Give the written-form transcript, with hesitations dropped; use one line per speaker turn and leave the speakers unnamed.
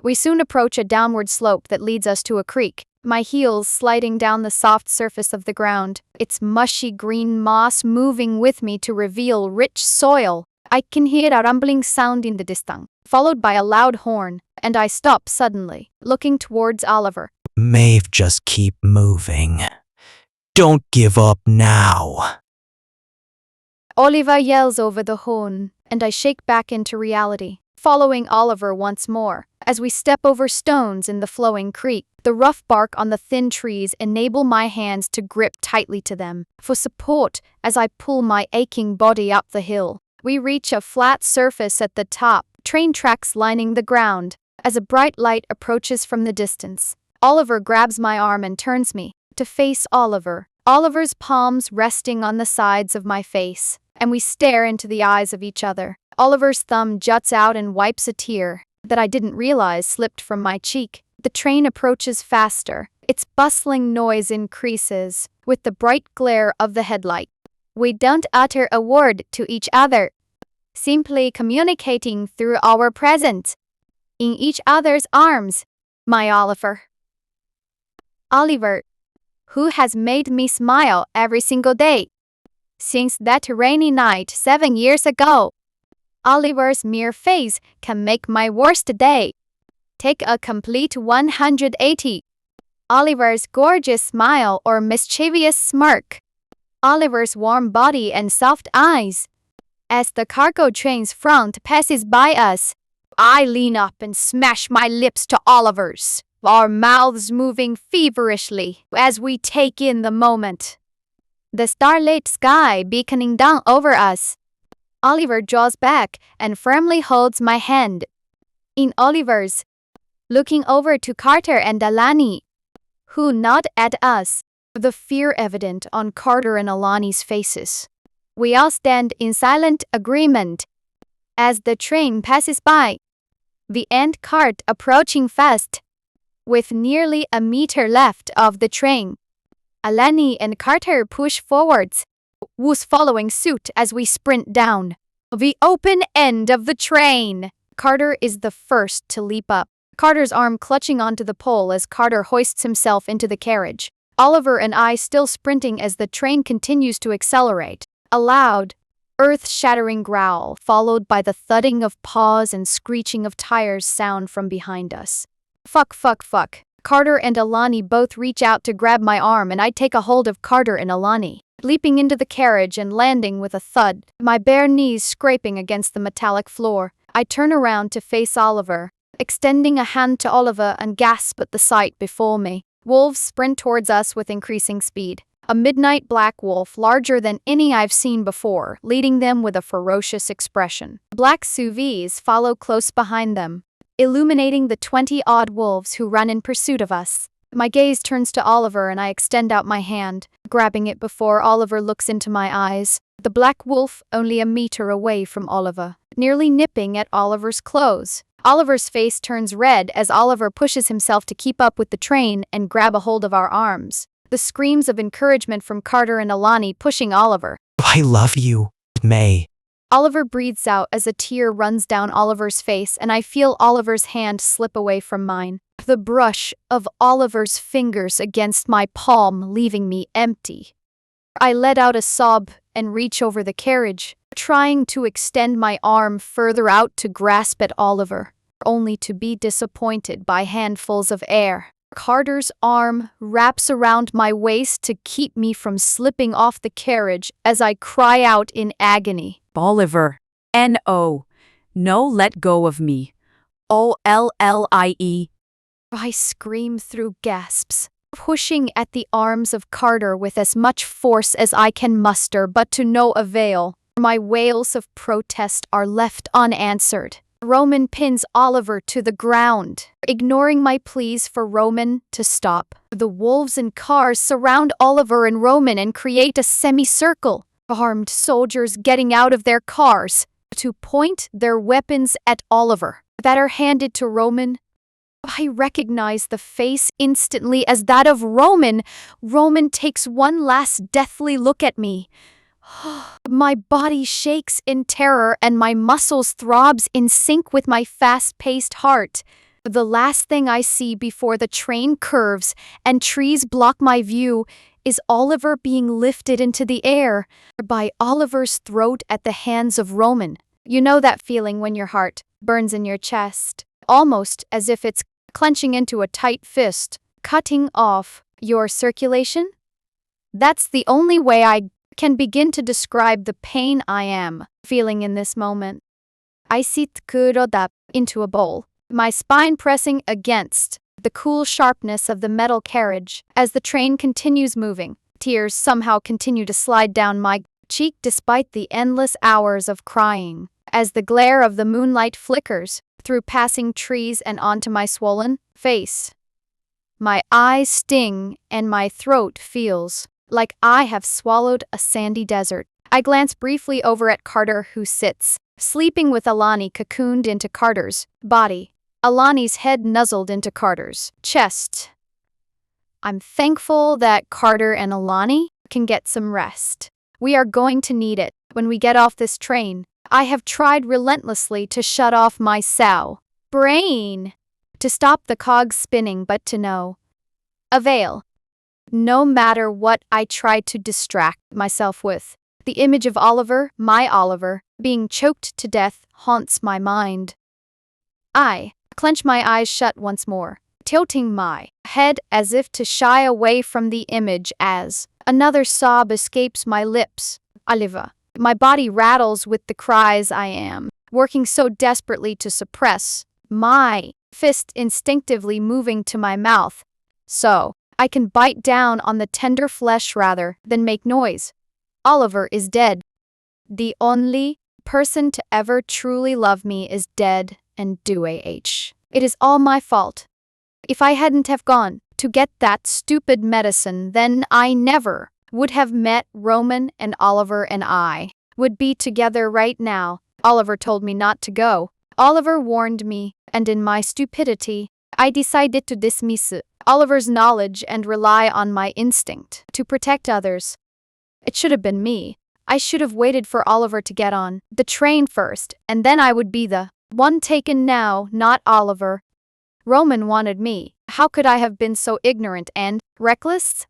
We soon approach a downward slope that leads us to a creek, my heels sliding down the soft surface of the ground, its mushy green moss moving with me to reveal rich soil. I can hear a rumbling sound in the distance, followed by a loud horn, and I stop suddenly, looking towards Oliver.
Maeve, just keep moving. Don't give up now.
Oliver yells over the horn, and I shake back into reality, following Oliver once more. As we step over stones in the flowing creek, the rough bark on the thin trees enable my hands to grip tightly to them for support as I pull my aching body up the hill. We reach a flat surface at the top, train tracks lining the ground. As a bright light approaches from the distance, Oliver grabs my arm and turns me to face Oliver. Oliver's palms resting on the sides of my face, and we stare into the eyes of each other. Oliver's thumb juts out and wipes a tear that I didn't realize slipped from my cheek. The train approaches faster. Its bustling noise increases with the bright glare of the headlight. We don't utter a word to each other, simply communicating through our presence in each other's arms. My Oliver, who has made me smile every single day since that rainy night 7 years ago. Oliver's mere face can make my worst day take a complete 180. Oliver's gorgeous smile or mischievous smirk. Oliver's warm body and soft eyes. As the cargo train's front passes by us, I lean up and smash my lips to Oliver's, our mouths moving feverishly as we take in the moment. The starlit sky beaconing down over us. Oliver draws back and firmly holds my hand in Oliver's, looking over to Carter and Alani, who nod at us, the fear evident on Carter and Alani's faces. We all stand in silent agreement as the train passes by, the end cart approaching fast. With nearly a meter left of the train, Alani and Carter push forwards, Woos following suit as we sprint down the open end of the train. Carter is the first to leap up, Carter's arm clutching onto the pole as Carter hoists himself into the carriage. Oliver and I still sprinting as the train continues to accelerate. A loud, earth-shattering growl, followed by the thudding of paws and screeching of tires sound from behind us. Fuck. Carter and Alani both reach out to grab my arm and I take a hold of Carter and Alani, leaping into the carriage and landing with a thud, my bare knees scraping against the metallic floor. I turn around to face Oliver, extending a hand to Oliver and gasp at the sight before me. Wolves sprint towards us with increasing speed. A midnight black wolf larger than any I've seen before, leading them with a ferocious expression. Black SUVs follow close behind them, illuminating the 20-odd wolves who run in pursuit of us. My gaze turns to Oliver and I extend out my hand, grabbing it before Oliver looks into my eyes. The black wolf only a meter away from Oliver, nearly nipping at Oliver's clothes. Oliver's face turns red as Oliver pushes himself to keep up with the train and grab a hold of our arms. The screams of encouragement from Carter and Alani pushing Oliver.
I love you, May.
Oliver breathes out as a tear runs down Oliver's face and I feel Oliver's hand slip away from mine. The brush of Oliver's fingers against my palm leaving me empty. I let out a sob and reach over the carriage, trying to extend my arm further out to grasp at Oliver, only to be disappointed by handfuls of air. Carter's arm wraps around my waist to keep me from slipping off the carriage as I cry out in agony.
Oliver, N-O, no, let go of me. O-L-L-I-E.
I scream through gasps, pushing at the arms of Carter with as much force as I can muster, but to no avail. My wails of protest are left unanswered. Roman pins Oliver to the ground, ignoring my pleas for Roman to stop. The wolves and cars surround Oliver and Roman and create a semicircle, armed soldiers getting out of their cars to point their weapons at Oliver that are handed to Roman. I recognize the face instantly as that of Roman. Roman takes one last deathly look at me. My body shakes in terror and my muscles throbs in sync with my fast-paced heart. The last thing I see before the train curves and trees block my view is Oliver being lifted into the air by Oliver's throat at the hands of Roman. You know that feeling when your heart burns in your chest, almost as if it's clenching into a tight fist, cutting off your circulation? That's the only way I can begin to describe the pain I am feeling in this moment. I sit curled up into a bowl, my spine pressing against the cool sharpness of the metal carriage. As the train continues moving, tears somehow continue to slide down my cheek despite the endless hours of crying. As the glare of the moonlight flickers through passing trees and onto my swollen face, my eyes sting and my throat feels like I have swallowed a sandy desert. I glance briefly over at Carter, who sits, sleeping with Alani cocooned into Carter's body, Alani's head nuzzled into Carter's chest. I'm thankful that Carter and Alani can get some rest. We are going to need it when we get off this train. I have tried relentlessly to shut off my sow brain, to stop the cogs spinning, but to no avail. No matter what I try to distract myself with, the image of Oliver, my Oliver, being choked to death haunts my mind. I clench my eyes shut once more, tilting my head as if to shy away from the image as another sob escapes my lips. Oliver. My body rattles with the cries I am working so desperately to suppress, my fist instinctively moving to my mouth, so I can bite down on the tender flesh rather than make noise. Oliver is dead. The only person to ever truly love me is dead, and it is all my fault. If I hadn't have gone to get that stupid medicine, then I never would have met Roman, and Oliver and I would be together right now. Oliver told me not to go. Oliver warned me, and in my stupidity, I decided to dismiss Oliver's knowledge and rely on my instinct to protect others. It should have been me. I should have waited for Oliver to get on the train first, and then I would be the one taken now, not Oliver. Roman wanted me. How could I have been so ignorant and reckless?